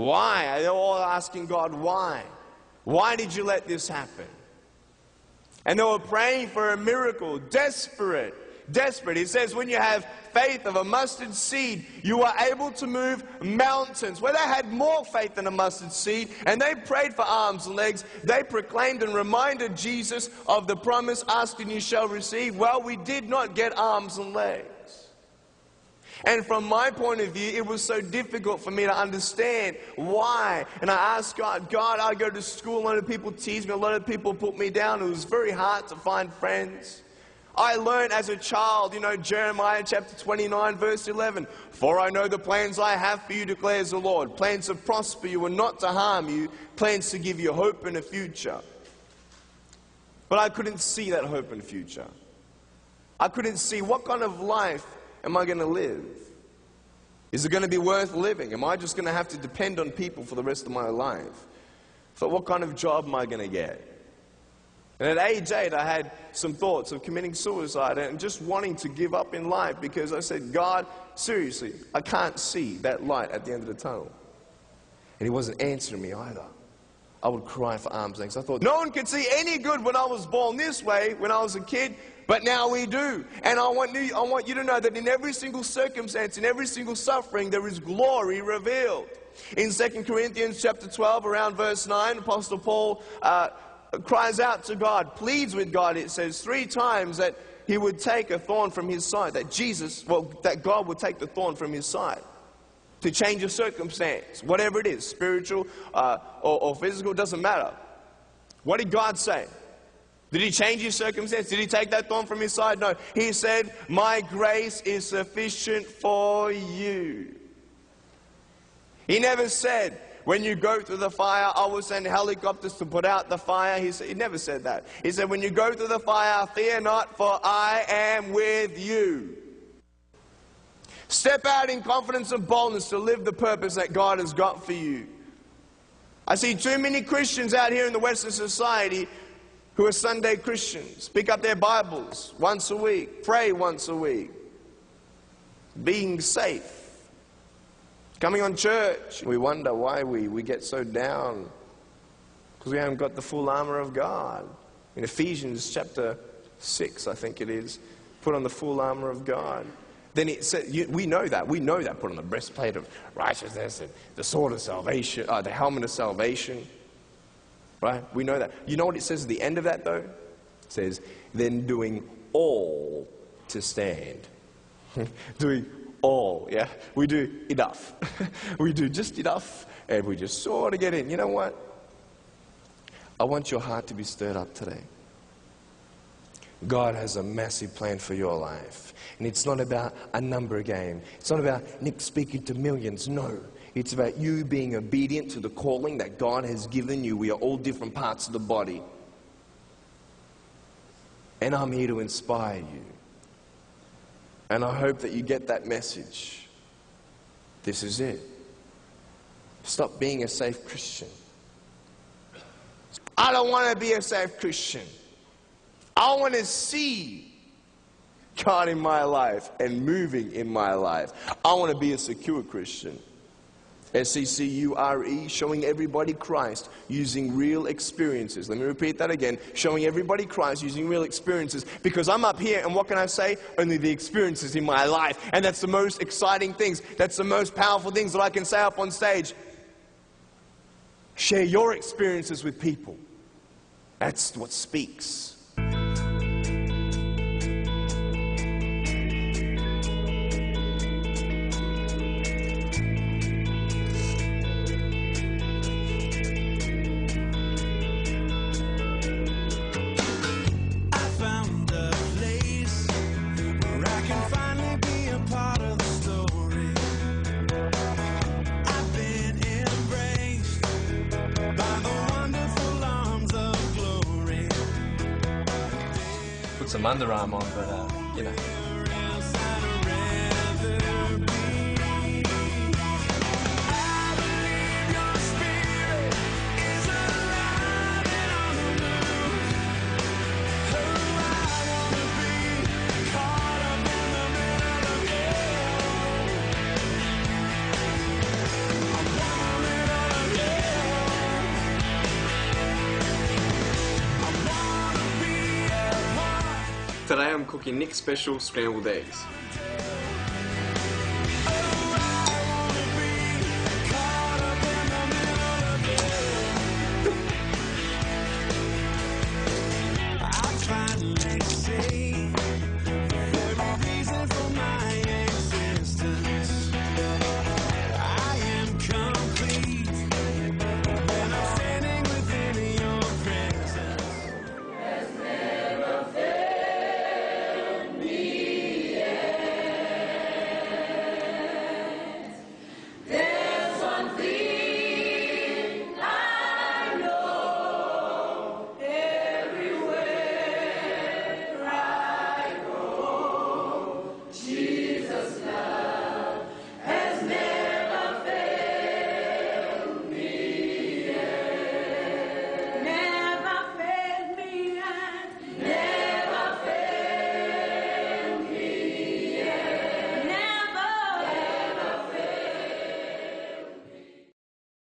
Why? They're all asking God, why? Why did you let this happen? And they were praying for a miracle, desperate. It says when you have faith of a mustard seed, you are able to move mountains. Well, they had more faith than a mustard seed, and they prayed for arms and legs. They proclaimed and reminded Jesus of the promise, ask and you shall receive. Well, we did not get arms and legs. And from my point of view, it was so difficult for me to understand why. And I asked God, I go to school, a lot of people tease me, a lot of people put me down. It was very hard to find friends. I learned as a child, Jeremiah chapter 29, verse 11. For I know the plans I have for you, declares the Lord. Plans to prosper you and not to harm you. Plans to give you hope and a future. But I couldn't see that hope and future. I couldn't see what kind of life am I going to live? Is it going to be worth living? Am I just going to have to depend on people for the rest of my life? So what kind of job am I going to get? And at age 8, I had some thoughts of committing suicide and just wanting to give up in life because I said, God, seriously, I can't see that light at the end of the tunnel. And he wasn't answering me either. I would cry for arms and legs. I thought, no one could see any good when I was born this way when I was a kid, but now we do. And I want you to know that in every single circumstance, in every single suffering, there is glory revealed. In 2 Corinthians chapter 12, around verse 9, Apostle Paul cries out to God, pleads with God, it says 3 times that he would take a thorn from his side, that God would take the thorn from his side to change a circumstance, whatever it is, spiritual or physical, doesn't matter. What did God say? Did he change his circumstance? Did he take that thorn from his side? No. He said, my grace is sufficient for you. He never said, when you go through the fire, I will send helicopters to put out the fire. He never said that. He said, when you go through the fire, fear not, for I am with you. Step out in confidence and boldness to live the purpose that God has got for you. I see too many Christians out here in the Western society who are Sunday Christians. Pick up their Bibles once a week. Pray once a week. Being safe. Coming on church. We wonder why we get so down. Because we haven't got the full armor of God. In Ephesians chapter 6, I think it is, put on the full armor of God. Then it says, we know that. Put on the breastplate of righteousness and the sword of salvation, the helmet of salvation. Right? We know that. You know what it says at the end of that though? It says, then doing all to stand. Doing all, yeah? We do enough. We do just enough and we just sort of get in. You know what? I want your heart to be stirred up today. God has a massive plan for your life. And it's not about a number game. It's not about Nick speaking to millions. No. It's about you being obedient to the calling that God has given you. We are all different parts of the body. And I'm here to inspire you. And I hope that you get that message. This is it. Stop being a safe Christian. I don't want to be a safe Christian. I want to see God in my life and moving in my life. I want to be a secure Christian. S-E-C-U-R-E, showing everybody Christ using real experiences. Let me repeat that again. Showing everybody Christ using real experiences. Because I'm up here and what can I say? Only the experiences in my life. And that's the most exciting things. That's the most powerful things that I can say up on stage. Share your experiences with people. That's what speaks. Some underarm on, but you know. Today I'm cooking Nick's special scrambled eggs.